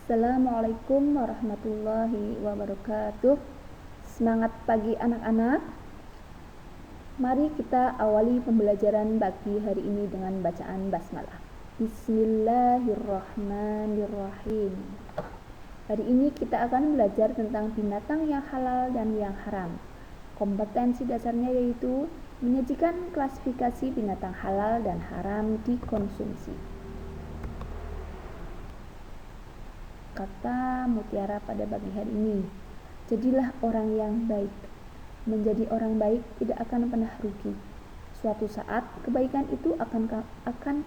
Assalamualaikum warahmatullahi wabarakatuh. Semangat pagi anak-anak. Mari kita awali pembelajaran pagi hari ini dengan bacaan basmalah. Bismillahirrahmanirrahim. Hari ini kita akan belajar tentang binatang yang halal dan yang haram. Kompetensi dasarnya yaitu menyajikan klasifikasi binatang halal dan haram dikonsumsi. Kata mutiara pada pagi hari ini, jadilah orang yang baik. Menjadi orang baik tidak akan pernah rugi. Suatu saat kebaikan itu akan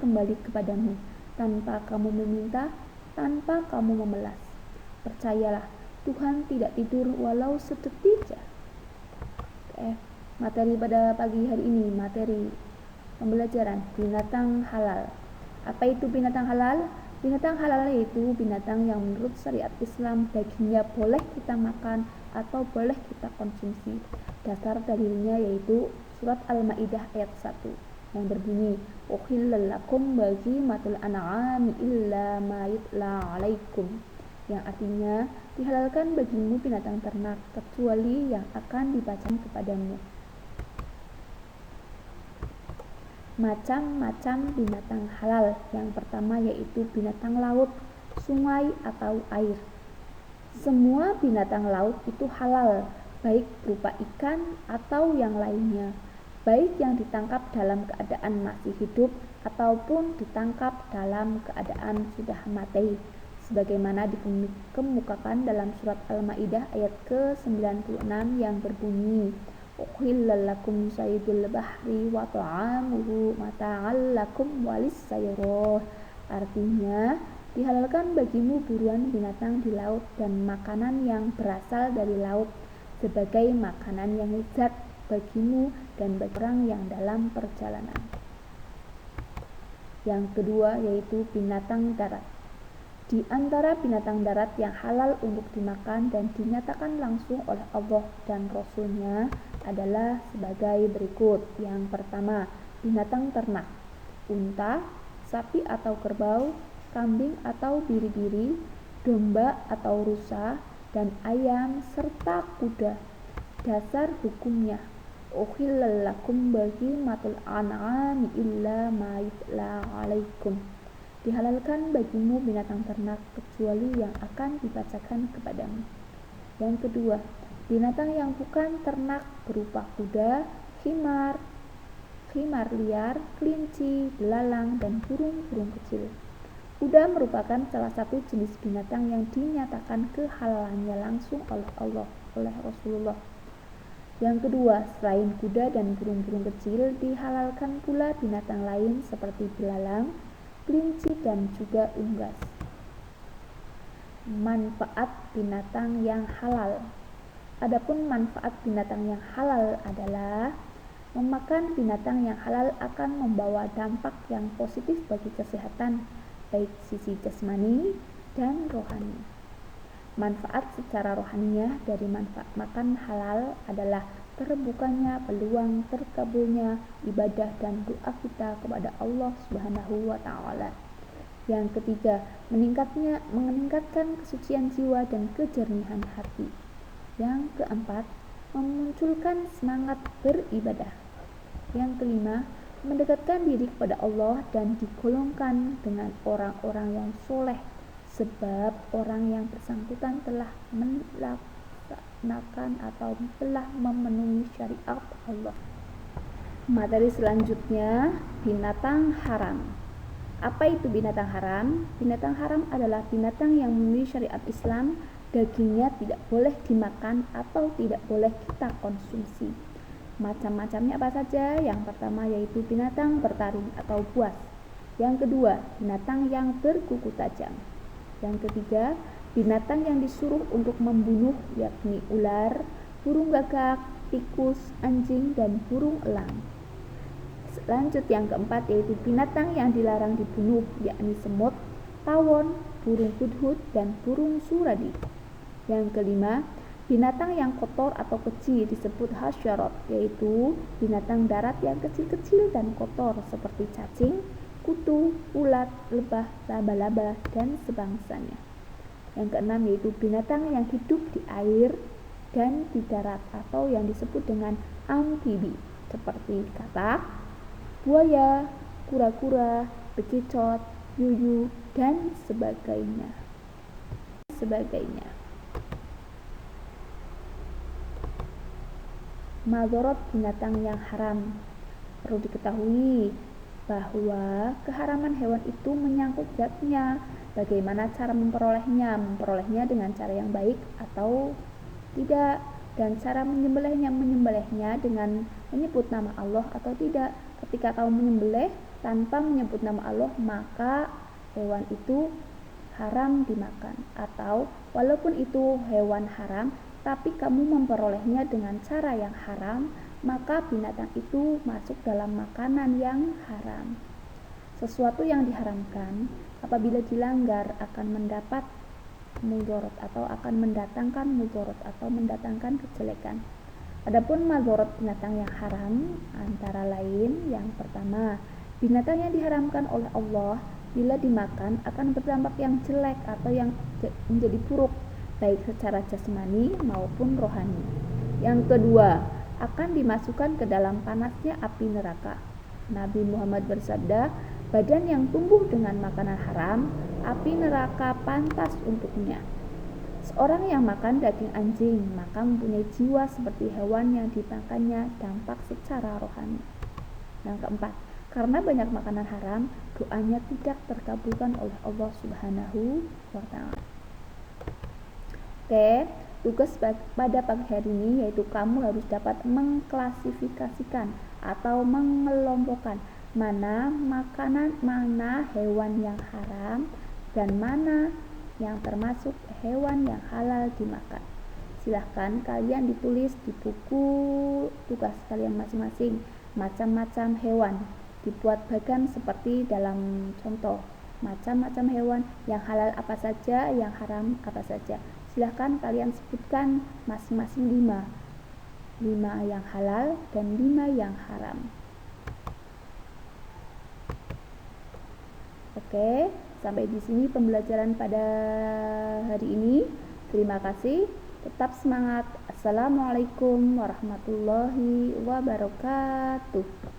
kembali kepadamu tanpa kamu meminta, tanpa kamu memelas. Percayalah, Tuhan tidak tidur walau sedetik saja. Materi pada pagi hari ini, materi pembelajaran binatang halal. Apa itu binatang halal? Binatang halal yaitu binatang yang menurut syariat Islam dagingnya boleh kita makan atau boleh kita konsumsi. Dasar dalilnya yaitu surat Al-Maidah ayat 1 yang berbunyi, "Uhillal lakum bahimatul an'ami illa ma yutla 'alaikum." Yang artinya dihalalkan bagimu binatang ternak kecuali yang akan dibacakan kepadamu. Macam-macam binatang halal. Yang pertama yaitu binatang laut, sungai atau air. Semua binatang laut itu halal, baik berupa ikan atau yang lainnya, baik yang ditangkap dalam keadaan masih hidup ataupun ditangkap dalam keadaan sudah mati, sebagaimana dikemukakan dalam surat Al-Maidah ayat ke-96 yang berbunyi, "Uhillal lakum saydul bahri wa ta'amuhu mata'al lakum walis-sayrah." Artinya, dihalalkan bagimu buruan binatang di laut dan makanan yang berasal dari laut sebagai makanan yang lezat bagimu dan bagi orang yang dalam perjalanan. Yang kedua yaitu binatang darat. Di antara binatang darat yang halal untuk dimakan dan dinyatakan langsung oleh Allah dan Rasul-Nya adalah sebagai berikut. Yang pertama, binatang ternak, unta, sapi atau kerbau, kambing atau biri-biri, domba atau rusa, dan ayam serta kuda. Dasar hukumnya, uhillal lakum bahimatul an'ami illa ma yutla 'alaikum. Dihalalkan bagimu binatang ternak kecuali yang akan dibacakan kepadamu. Yang kedua, binatang yang bukan ternak berupa kuda, himar liar, kelinci, belalang, dan burung-burung kecil. Kuda merupakan salah satu jenis binatang yang dinyatakan kehalalannya langsung oleh Rasulullah. Yang kedua, selain kuda dan burung-burung kecil, dihalalkan pula binatang lain seperti belalang, kelinci, dan juga unggas. Manfaat binatang yang halal. Adapun manfaat binatang yang halal adalah memakan binatang yang halal akan membawa dampak yang positif bagi kesehatan, baik sisi jasmani dan rohani. Manfaat secara rohaninya dari manfaat makan halal adalah terbukanya peluang terkabulnya ibadah dan doa kita kepada Allah Subhanahu wa Ta'ala. Yang ketiga, meningkatkan kesucian jiwa dan kejernihan hati. Yang keempat, memunculkan semangat beribadah. Yang kelima, mendekatkan diri kepada Allah dan digolongkan dengan orang-orang yang soleh, sebab orang yang bersangkutan telah melaksanakan atau telah memenuhi syariat Allah. Materi selanjutnya, binatang haram. Apa itu binatang haram? Binatang haram adalah binatang yang memenuhi syariat Islam, dagingnya tidak boleh dimakan atau tidak boleh kita konsumsi. Macam-macamnya apa saja? Yang pertama yaitu binatang bertaring atau buas. Yang kedua, binatang yang berkuku tajam. Yang ketiga, binatang yang disuruh untuk membunuh, yakni ular, burung gagak, tikus, anjing, dan burung elang. Lanjut yang keempat yaitu binatang yang dilarang dibunuh, yakni semut, tawon, burung hudhud, dan burung suradi. Yang kelima, binatang yang kotor atau kecil disebut hasyarat, yaitu binatang darat yang kecil-kecil dan kotor seperti cacing, kutu, ulat, lebah, laba-laba, dan sebangsanya. Yang keenam yaitu binatang yang hidup di air dan di darat atau yang disebut dengan amfibi seperti katak, buaya, kura-kura, bekicot, yuyu, dan sebagainya. Madorot binatang yang haram. Perlu diketahui bahwa keharaman hewan itu menyangkut zatnya. Bagaimana cara memperolehnya? Memperolehnya dengan cara yang baik atau tidak, dan cara menyembelihnya dengan menyebut nama Allah atau tidak. Ketika kamu menyembelih tanpa menyebut nama Allah, maka hewan itu haram dimakan. Atau walaupun itu hewan haram, tapi kamu memperolehnya dengan cara yang haram, maka binatang itu masuk dalam makanan yang haram. Sesuatu yang diharamkan apabila dilanggar akan mendapat mudorot atau akan mendatangkan mudorot atau mendatangkan kejelekan. Adapun mudorot binatang yang haram antara lain yang pertama, binatang yang diharamkan oleh Allah bila dimakan akan berdampak yang jelek atau yang menjadi buruk baik secara jasmani maupun rohani. Yang kedua, akan dimasukkan ke dalam panasnya api neraka. Nabi Muhammad bersabda, badan yang tumbuh dengan makanan haram, api neraka pantas untuknya. Seorang yang makan daging anjing maka mempunyai jiwa seperti hewan yang dimakannya, dampak secara rohani. Yang keempat, karena banyak makanan haram, doanya tidak terkabulkan oleh Allah Subhanahu wa Ta'ala. Oke, tugas pada pagi hari ini yaitu kamu harus dapat mengklasifikasikan atau mengelompokkan mana makanan, mana hewan yang haram, dan mana yang termasuk hewan yang halal dimakan. Silahkan kalian ditulis di buku tugas kalian masing-masing macam-macam hewan. Dibuat bagan seperti dalam contoh, macam-macam hewan, yang halal apa saja, yang haram apa saja. Silahkan kalian sebutkan masing-masing 5 yang halal dan 5 yang haram. Oke, sampai di sini pembelajaran pada hari ini. Terima kasih, tetap semangat. Assalamualaikum warahmatullahi wabarakatuh.